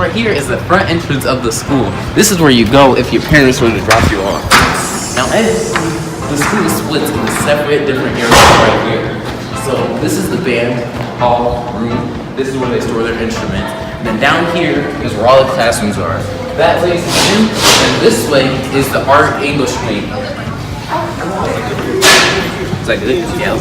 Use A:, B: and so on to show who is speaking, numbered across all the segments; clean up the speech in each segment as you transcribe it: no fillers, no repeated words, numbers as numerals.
A: right here is the front entrance of the school. This is where you go if your parents were to drop you off. Now, as you see, the school splits into separate different areas right here. So this is the band hall room. This is where they store their instruments. And then down here is where all the classrooms are. That place is gym, and this way is the art English wing. Is that good? Yeah.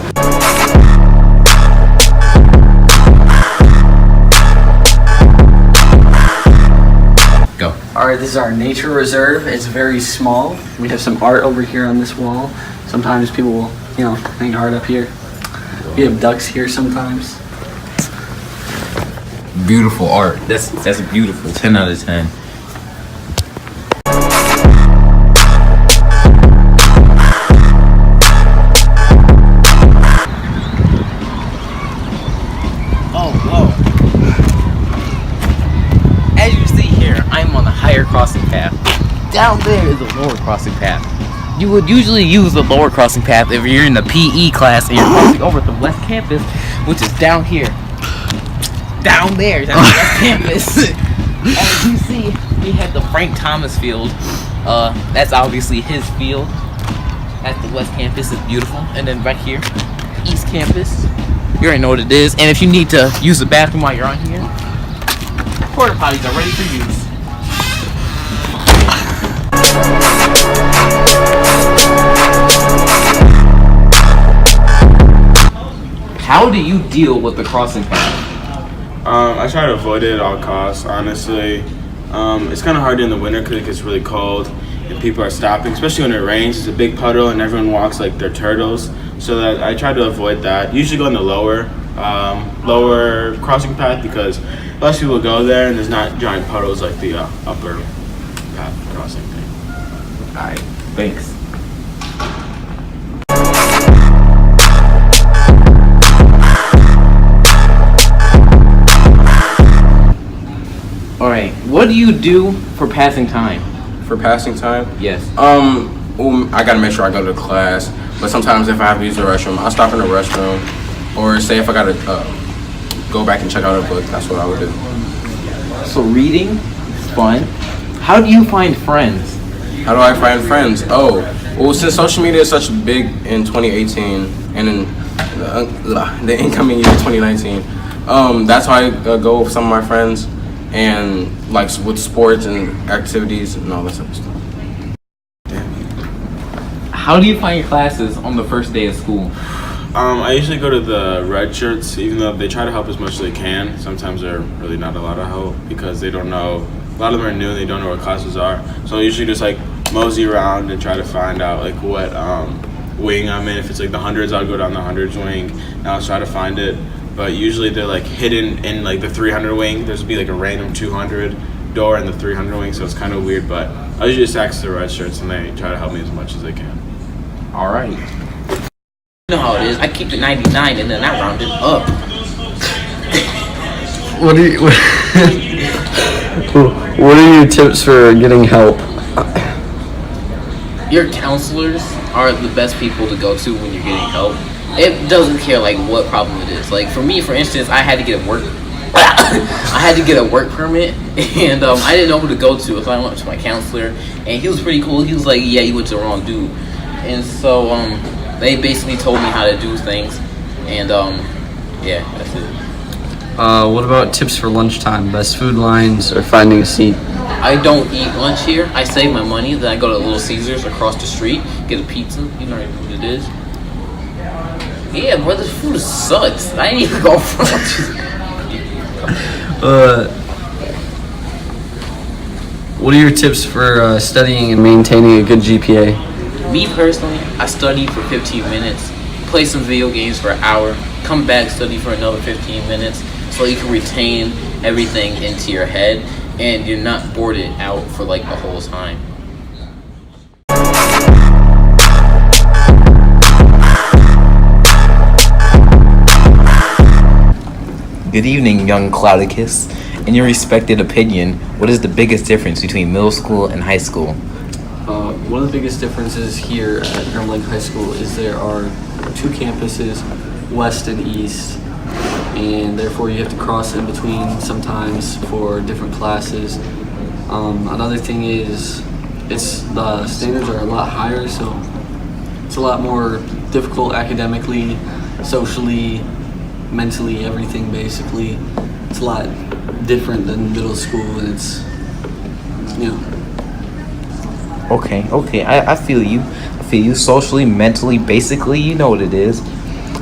B: Alright, this is our nature reserve. It's very small. We have some art over here on this wall. Sometimes people will, hang art up here. We have ducks here sometimes.
A: Beautiful art. That's beautiful. 10 out of 10. Crossing path. Down there is a lower crossing path. You would usually use the lower crossing path if you're in the PE class and you're crossing over to West Campus, which is down here. Down there, that's West Campus. As you see, we have the Frank Thomas Field. That's obviously his field. At the West Campus, it's beautiful. And then right here, East Campus. You already know what it is. And if you need to use the bathroom while you're on here, porta potties are ready for use. How do you deal with the crossing path?
C: I try to avoid it at all costs, honestly. It's kind of hard in the winter because it gets really cold and people are stopping, especially when it rains. It's a big puddle and everyone walks like they're turtles. So that I try to avoid that. Usually go on the lower crossing path because less people go there and there's not giant puddles like the upper path crossing thing.
A: Alright, thanks. Alright, what do you do for passing time?
D: For passing time?
A: Yes.
D: I gotta make sure I go to class, but sometimes if I have to use the restroom, I'll stop in the restroom, or say if I gotta go back and check out a book, that's what I would do.
A: So reading is fun. How do you find friends?
D: How do I find friends? Well, since social media is such big in 2018 and in the incoming year 2019, that's how I go with some of my friends and like with sports and activities and all that type of stuff.
A: How do you find your classes on the first day of school?
C: I usually go to the red shirts, even though they try to help as much as they can. Sometimes they're really not a lot of help because they don't know. A lot of them are new and they don't know what classes are. So I usually just like mosey around and try to find out like what wing I'm in. If it's like the hundreds, I'll go down the hundreds wing and I'll try to find it. But usually they're like hidden in like the 300 wing. There's be like a random 200 door in the 300 wing, so it's kind of weird. But I usually just ask the red shirts and they try to help me as much as they can.
A: All right. You know how it is. I keep the 99 and then I round it up.
B: What are your tips for getting help?
A: Your counselors are the best people to go to when you're getting help. It doesn't care like what problem it is. Like for me, for instance, I had to get a work permit, and I didn't know who to go to, so I went to my counselor, and he was pretty cool. He was like, "Yeah, you went to the wrong dude," and so they basically told me how to do things, and yeah, that's it.
B: What about tips for lunchtime? Best food lines or finding a seat?
A: I don't eat lunch here. I save my money, then I go to Little Caesars across the street, get a pizza. You know what it is. Yeah, bro, this food sucks. I ain't even go for lunch.
B: What are your tips for studying and maintaining a good GPA?
A: Me personally, I study for 15 minutes, play some video games for an hour, come back, study for another 15 minutes, so you can retain everything into your head and you're not bored it out for like the whole time. Good evening, young clouticus. In your respected opinion, what is the biggest difference between middle school and high school?
B: One of the biggest differences here at Herm Lake High School is there are two campuses, west and east. and therefore you have to cross in between sometimes for different classes. Another thing is the standards are a lot higher, so it's a lot more difficult academically, socially, mentally, everything basically. It's a lot different than middle school, and it's, you know.
A: Okay, I feel you. I feel you socially, mentally, basically, you know what it is.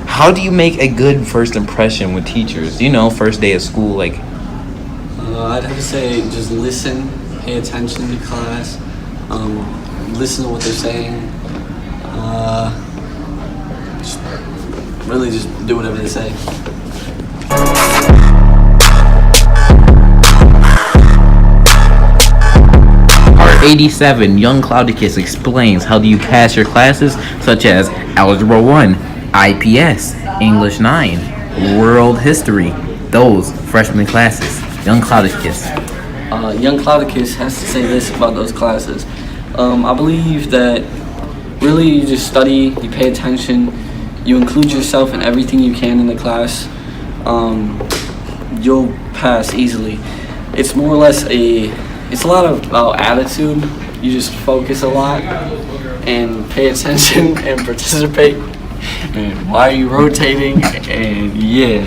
A: How do you make a good first impression with teachers? You know, first day of school, like.
B: I'd have to say just listen, pay attention to class, listen to what they're saying, just do whatever they say.
A: Part 87, Young Clouticus explains how do you pass your classes such as Algebra 1, IPS, English 9, World History, those freshman classes. Young Clouticus.
B: Young Clouticus has to say this about those classes. I believe that really you just study, you pay attention, you include yourself in everything you can in the class. You'll pass easily. It's more or less it's a lot of about attitude. You just focus a lot and pay attention and participate. And why are you rotating? And yeah.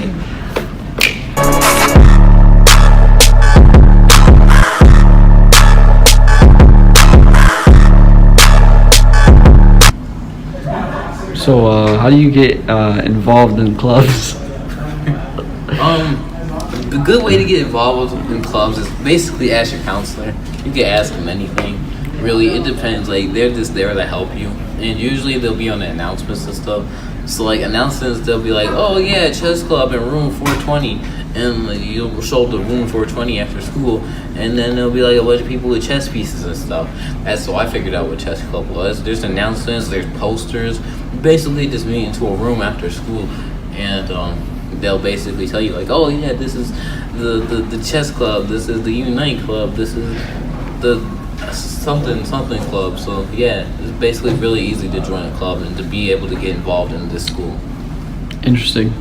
B: So, how do you get involved in clubs?
A: The good way to get involved in clubs is basically ask your counselor. You can ask them anything. Really, it depends. Like, they're just there to help you. And usually they'll be on the announcements and stuff. So, like, announcements, they'll be like, oh, yeah, chess club in room 420. And like, you'll show up to room 420 after school. And then there'll be, like, a bunch of people with chess pieces and stuff. That's so I figured out what chess club was. There's announcements, there's posters. You basically just meet into a room after school. And, they'll basically tell you like, oh yeah, this is the chess club, this is the Unite club, this is the something club. So yeah, it's basically really easy to join a club and to be able to get involved in this school.
B: Interesting.